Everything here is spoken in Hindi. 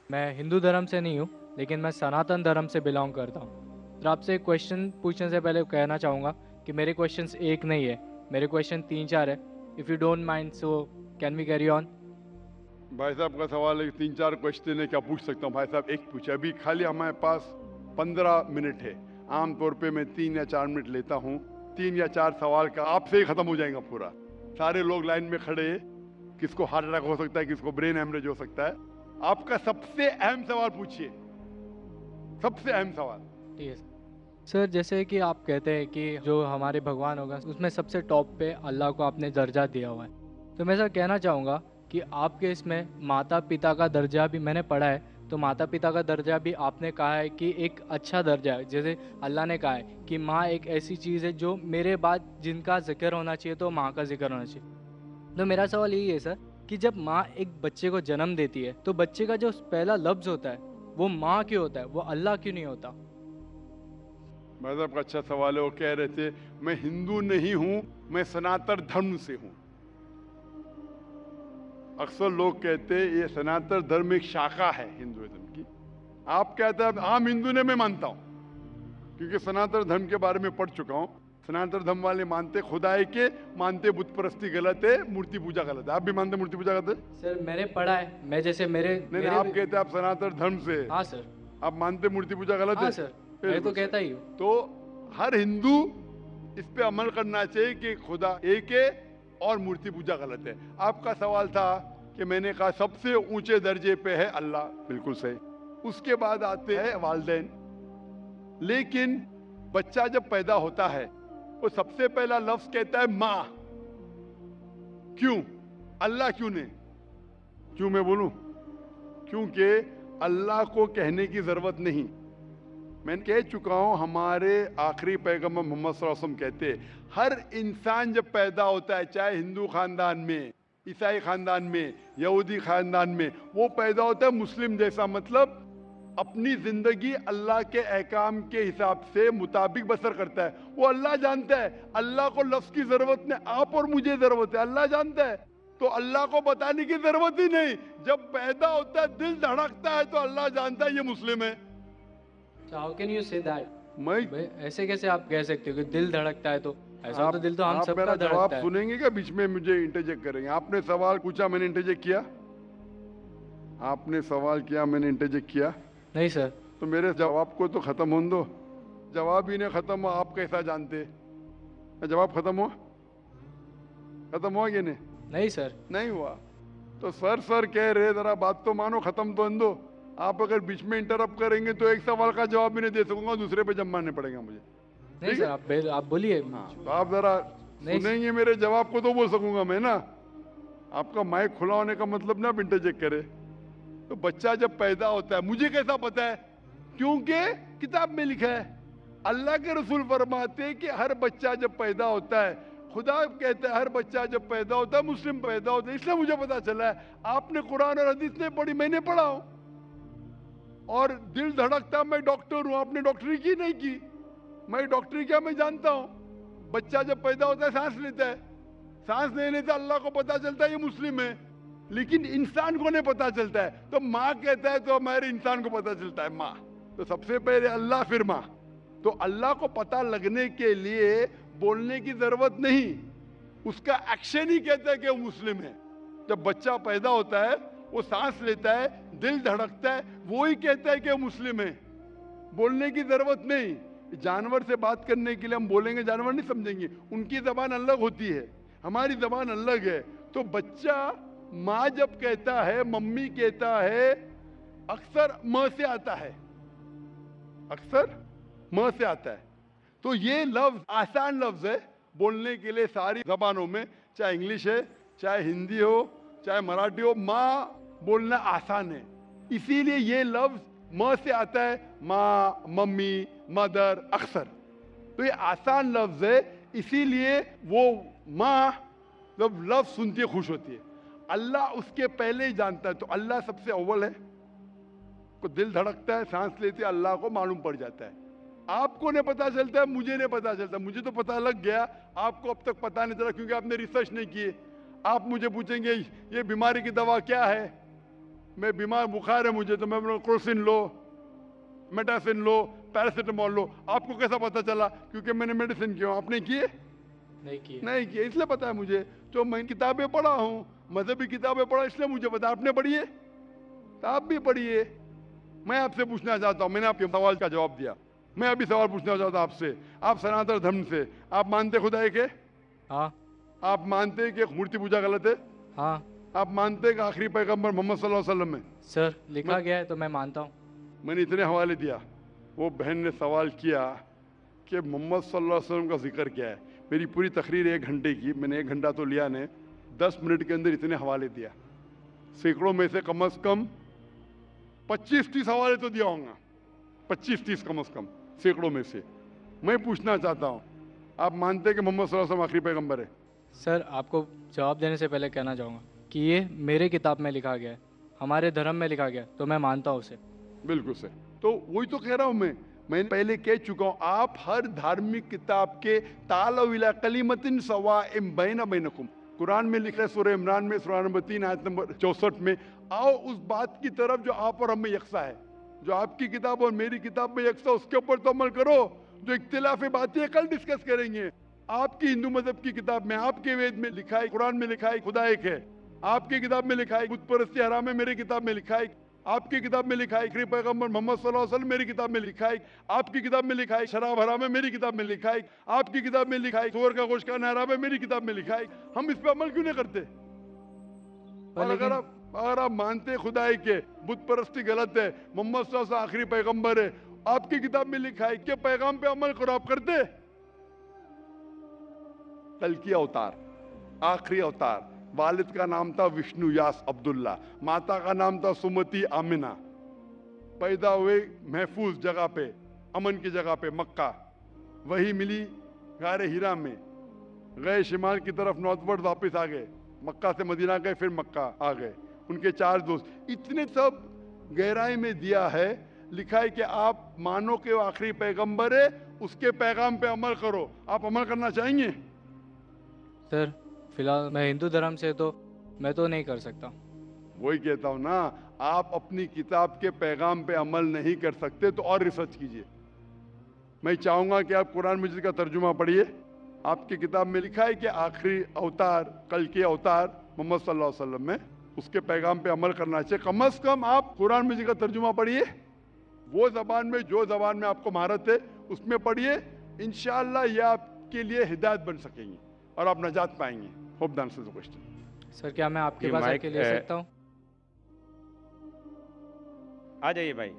मैं हिंदू धर्म से नहीं हूँ, लेकिन मैं सनातन धर्म से बिलोंग करता हूँ। तो आपसे एक क्वेश्चन पूछने से पहले कहना चाहूँगा कि मेरे क्वेश्चंस एक नहीं है, मेरे क्वेश्चन 3-4 है। If you don't mind so can we carry on? भाई साहब का सवाल है, 3-4 क्वेश्चन है, क्या पूछ सकता हूँ? भाई साहब एक पूछे, अभी खाली हमारे पास 15 मिनट है। आमतौर पे मैं 3 या 4 मिनट लेता हूँ। 3 या 4 सवाल का आपसे ही खत्म हो जाएगा पूरा। सारे लोग लाइन में खड़े हैं, किसको हार्ट अटैक हो सकता है, किसको ब्रेन हेमरेज हो सकता है। आपका सबसे अहम सवाल पूछिए, सबसे अहम सवाल। ठीक है सर। जैसे कि आप कहते हैं कि जो हमारे भगवान होगा उसमें सबसे टॉप पे अल्लाह को आपने दर्जा दिया हुआ है, तो मैं सर कहना चाहूँगा कि आपके इसमें माता पिता का दर्जा भी मैंने पढ़ा है, तो माता पिता का दर्जा भी आपने कहा है कि एक अच्छा दर्जा है। जैसे अल्लाह ने कहा है कि माँ एक ऐसी चीज़ है जो मेरे बाद जिनका जिक्र होना चाहिए तो माँ का जिक्र होना चाहिए। तो मेरा सवाल यही है सर कि जब माँ एक बच्चे को जन्म देती है तो बच्चे का जो पहला लफ्ज़ होता है वो माँ क्यों होता है, वो अल्लाह क्यों नहीं होता? भाई साहब का अच्छा सवाल है। वो कह रहे थे मैं हिंदू नहीं हूं, मैं सनातन धर्म से हूं। अक्सर लोग कहते हैं ये सनातन धर्म एक शाखा है हिंदुइज्म की। आप कहते हैं आम हिंदू ने, मैं मानता हूं, क्योंकि सनातन धर्म के बारे में पढ़ चुका हूं। सनातन धर्म वाले मानते खुदा है के, मानते बुत परस्ती गलत है, मूर्ति पूजा गलत है। आप भी मानते मूर्ति पूजा गलत है? सर मैंने पढ़ा है, मैं जैसे मेरे नहीं नहीं, मेरे आप कहते हैं आप सनातन धर्म से हैं। हाँ सर। आप मानते मूर्ति पूजा गलत हाँ है? सर, मैं तो बिल्कुल कहता सही। ही हूँ। तो हर हिंदू इस पे अमल करना चाहिए कि खुदा एक है और मूर्ति पूजा गलत है। आपका सवाल था कि मैंने कहा सबसे ऊंचे दर्जे पे है अल्लाह, बिल्कुल सही। उसके बाद आते हैं वालिदैन। लेकिन बच्चा जब पैदा होता है वो सबसे पहला लफ्ज कहता है माँ। क्यों? अल्लाह क्यों नहीं? क्यों मैं बोलूं? क्योंकि अल्लाह को कहने की जरूरत नहीं। मैं कह चुका हूं, हमारे आखिरी पैगंबर मोहम्मद सल्लल्लाहु अलैहि वसल्लम कहते हैं हर इंसान जब पैदा होता है, चाहे हिंदू खानदान में, ईसाई खानदान में, यहूदी खानदान में, वो पैदा होता है मुस्लिम जैसा। मतलब अपनी जिंदगी अल्लाह के अहकाम के हिसाब से मुताबिक बसर करता है। वो अल्लाह जानता है, अल्लाह को लफ्ज की जरूरत नहीं, आप और मुझे जरूरत है, अल्लाह जानता है। तो अल्लाह को बताने की जरूरत ही नहीं। जब पैदा होता है, दिल धड़कता है, तो अल्लाह जानता है ये मुस्लिम है। How can you say that? मैं भाई ऐसे कैसे आप कह सकते हो कि दिल धड़कता है? तो ऐसा तो दिल तो हम आप मेरा सबका जवाब धड़कता है। सुनेंगे क्या? बीच में मुझे इंटरजेक्ट करेंगे? आपने सवाल पूछा, मैंने इंटरजेक्ट किया? आपने सवाल किया, मैंने इंटरजेक्ट किया? नहीं सर। तो मेरे जवाब को तो खत्म होने दो। जवाब ही नहीं खत्म हुआ, आप कैसा जानते? जवाब खत्म हुआ? खत्म हुआ कि नहीं? नहीं सर। नहीं हुआ। तो सर कह रहे, जरा बात तो मानो, खत्म तो होने दो। आप अगर बीच में इंटरप्ट करेंगे तो एक सवाल का जवाब भी नहीं दे सकूंगा, दूसरे पे जब मानने पड़ेगा मुझे। नहीं ठीक सर, है? आप बोलिए। हाँ, तो आप जरा नहीं सुनेंगे मेरे जवाब को तो बोल सकूंगा मैं ना। आपका माइक खुला होने का मतलब ना आप इंटरजेक्ट करे। तो बच्चा जब पैदा होता है, मुझे कैसा पता है? क्योंकि किताब में लिखा है। अल्लाह के रसूल फरमाते हैं कि हर बच्चा जब पैदा होता है, खुदा कहता है हर बच्चा जब पैदा होता है मुस्लिम पैदा होता है। इसलिए मुझे पता चला है। आपने कुरान और हदीस नहीं पढ़ी, मैंने पढ़ा हूं। और दिल धड़कता, मैं डॉक्टर हूं, आपने डॉक्टरी की नहीं की। मैं डॉक्टरी क्या, मैं जानता हूं। बच्चा जब पैदा होता है सांस लेता है, सांस लेने से अल्लाह को पता चलता है ये मुस्लिम है। लेकिन इंसान को नहीं पता चलता है। तो माँ कहता है तो हमारे इंसान को पता चलता है माँ। तो सबसे पहले अल्लाह, फिर माँ। तो अल्लाह को पता लगने के लिए बोलने की जरूरत नहीं, उसका एक्शन ही कहता है कि वो मुस्लिम है। जब बच्चा पैदा होता है, वो सांस लेता है, दिल धड़कता है, वो ही कहता है कि वो मुस्लिम है। बोलने की जरूरत नहीं। जानवर से बात करने के लिए हम बोलेंगे, जानवर नहीं समझेंगे, उनकी जबान अलग होती है, हमारी जबान अलग है। तो बच्चा माँ जब कहता है, मम्मी कहता है, अक्सर म से आता है, अक्सर म से आता है। तो ये लफ्ज आसान लफ्ज है बोलने के लिए सारी जबानों में, चाहे इंग्लिश है, चाहे हिंदी हो, चाहे मराठी हो, माँ बोलना आसान है। इसीलिए ये लफ्ज म से आता है, माँ, मम्मी, मदर, अक्सर। तो ये आसान लफ्ज है, इसीलिए वो माँ जब लफ्ज सुनती है खुश होती है। अल्लाह उसके पहले ही जानता है। तो अल्लाह सबसे अव्वल है। को दिल धड़कता है, सांस लेते, अल्लाह को मालूम पड़ जाता है। आपको नहीं पता चलता है, मुझे नहीं पता चलता। मुझे तो पता लग गया, आपको अब तक पता नहीं चला क्योंकि आपने रिसर्च नहीं किए। आप मुझे पूछेंगे ये बीमारी की दवा क्या है, मैं बीमार, बुखार है मुझे, तो मैं बोलूँ क्रोसिन लो, मेटासिन लो, पैरासिटामोल लो। आपको कैसा पता चला? क्योंकि मैंने मेडिसिन किया। आपने किए? नहीं किए। नहीं किए, इसलिए पता है मुझे। तो मैं किताबें पढ़ा हूँ, मजहबी किताबें पढ़ा, इसलिए मुझे पता। आपने पढ़ी है तो आप भी पढ़िए। मैं आपसे पूछना चाहता हूँ, मैंने आपके सवाल का जवाब दिया, मैं अभी सवाल पूछना चाहता हूँ आपसे। आप सनातन धर्म से, आप मानते खुदा एक है? हाँ। आप मानते हैं कि मूर्ति पूजा गलत है? हाँ आप मानते हैं कि आखिरी पैगंबर मोहम्मद सल्लल्लाहु अलैहि वसल्लम है? सर, लिखा गया है तो मैं मानता हूँ। मैंने इतने हवाले दिया। वो बहन ने सवाल किया कि मोहम्मद सल्लल्लाहु अलैहि वसल्लम का जिक्र क्या है। मेरी पूरी तकरीर 1 घंटे की, मैंने 1 घंटा तो लिया ने, 10 मिनट के अंदर इतने हवाले दिया। सैकड़ों में से कम 25-30 हवाले तो दिया होगा, 25-30 कम से कम, सैकड़ों में से। मैं पूछना चाहता हूँ, आप मानते हैं कि मोहम्मद सल्लल्लाहु अलैहि वसल्लम आखिरी पैगंबर है? सर, आपको जवाब देने से पहले कहना चाहूँगा कि ये मेरे किताब में लिखा गया है, हमारे धर्म में लिखा गया है, तो मैं मानता हूँ उसे। बिल्कुल सही। तो वही तो कह रहा हूं मैं पहले कह चुका हूं, आप हर धार्मिक किताब के तालव इला कलिमतिन सवाइम बैना बैनकुम, कुरान में लिखा है सूरह इमरान में सूरह नंबर 3 आयत नंबर 64 में, आओ उस बात की तरफ जो आप और हम में यकसा है। जो आपकी किताब और मेरी किताब में यकसा, उसके ऊपर तो अमल करो। जो इख्तिलाफी बातें हैं, कल डिस्कस करेंगे। आपकी हिंदू मजहब की किताब में, आपके वेद में लिखा है, कुरान में लिखा है खुदा एक है। आपकी किताब में लिखा है बुत परस्ती हराम है, मेरी किताब में लिखा है। आपकी किताब में लिखा है आखिरी पैगंबर मोहम्मद सल्लल्लाहु अलैहि वसल्लम, मेरी किताब में लिखा है। आपकी किताब में लिखा है शराब हराम है, मेरी किताब में लिखा है। आपकी किताब में लिखा है सुअर का गोश्त खाना हराम है, मेरी किताब में लिखा है। हम इस पे अमल क्यों नहीं करते? और अगर आप मानते हैं खुदा एक है, बुत परस्ती गलत है, मोहम्मद सल्लल्लाहु अलैहि वसल्लम आखिरी पैगंबर है, आपकी किताब में लिखा है कि पैगाम पे अमल करो, आप करते? कल की अवतार, आखिरी अवतार, वालिद का नाम था विष्णु यास अब्दुल्ला, माता का नाम था सुमति आमिना। पैदा हुए महफूज जगह पे, अमन की जगह पे, मक्का। वही मिली गारे हीरा में, गए शिमाल की तरफ नॉर्थवर्ड, वापस आ गए, मक्का से मदीना गए, फिर मक्का आ गए। उनके 4 दोस्त। इतने सब गहराई में दिया है, लिखा है कि आप मानो कि वो आखिरी पैगंबर है, उसके पैगाम पे अमल करो। आप अमल करना चाहेंगे? सर, फिलहाल मैं हिंदू धर्म से, तो मैं तो नहीं कर सकता। वही कहता हूं ना, आप अपनी किताब के पैगाम पे अमल नहीं कर सकते तो और रिसर्च कीजिए। मैं चाहूंगा कि आप कुरान मजीद का तर्जुमा पढ़िए। आपकी किताब में लिखा है कि आखिरी अवतार, कल के अवतार मोहम्मद सल्लल्लाहु अलैहि वसल्लम में, उसके पैगाम पे अमल करना चाहिए। कम से कम आप कुरान मजीद का तर्जुमा पढ़िए, वो जबान में, जो जबान में आपको महारत है उसमें पढ़िए। इंशाअल्लाह ये आपके लिए हिदायत बन सकेंगी और आप नजात पाएंगे। Hope the answer the question. Sir, क्या मैं आपके ये पास माइक, आके ले सकता हूँ? आ जाइए भाई।